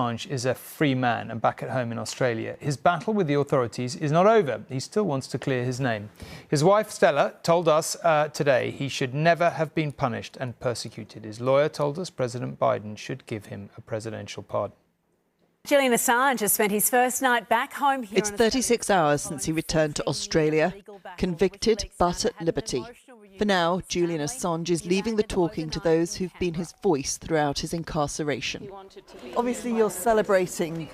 Assange is a free man and back at home in Australia. His battle with the authorities is not over. He still wants to clear his name. His wife, Stella, told us today he should never have been punished and persecuted. His lawyer told us President Biden should give him a presidential pardon. Julian Assange has spent his first night back home here. It's 36 hours since he returned to Australia, convicted but at liberty. For now, Julian Assange is leaving the talking to those who've been his voice throughout his incarceration. Obviously, you're celebrating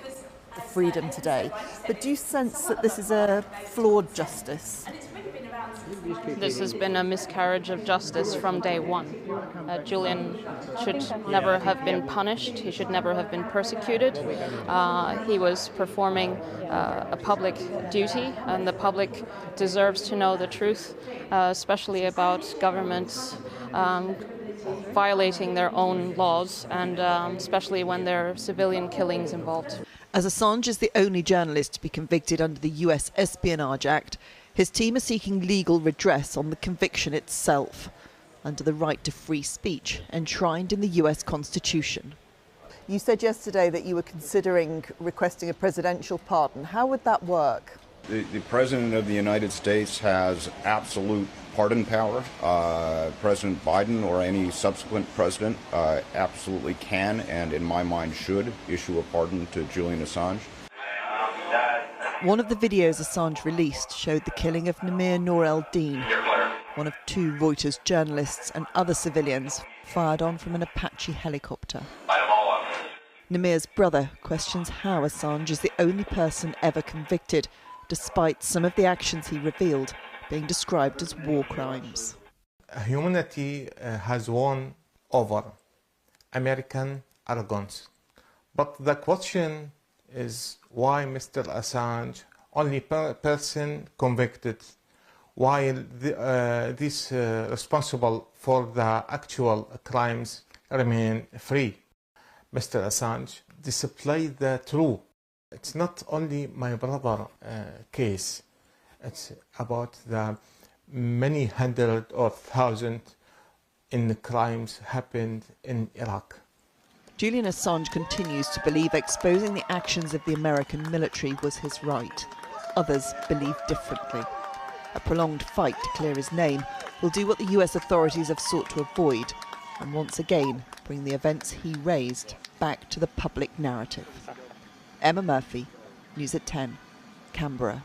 the freedom today, but do you sense that this is a flawed justice? This has been a miscarriage of justice from day one. Julian should never have been punished. He should never have been persecuted. He was performing a public duty, and the public deserves to know the truth, especially about governments violating their own laws, and especially when there are civilian killings involved. As Assange is the only journalist to be convicted under the US Espionage Act, his team are seeking legal redress on the conviction itself, under the right to free speech enshrined in the US Constitution. You said yesterday that you were considering requesting a presidential pardon. How would that work? The President of the United States has absolute pardon power. President Biden or any subsequent president absolutely can, and in my mind should, issue a pardon to Julian Assange. One of the videos Assange released showed the killing of Namir Noor el-Din, one of two Reuters journalists and other civilians fired on from an Apache helicopter. Namir's brother questions how Assange is the only person ever convicted, despite some of the actions he revealed being described as war crimes. Humanity has won over American arrogance. But the question is why Mr. Assange, only person convicted, while these responsible for the actual crimes remain free. Mr. Assange displayed the truth. It's not only my brother case, it's about the many hundred or thousand in the crimes happened in Iraq. Julian Assange continues to believe exposing the actions of the American military was his right. Others believe differently. A prolonged fight to clear his name will do what the US authorities have sought to avoid, and once again bring the events he raised back to the public narrative. Emma Murphy, News at 10, Canberra.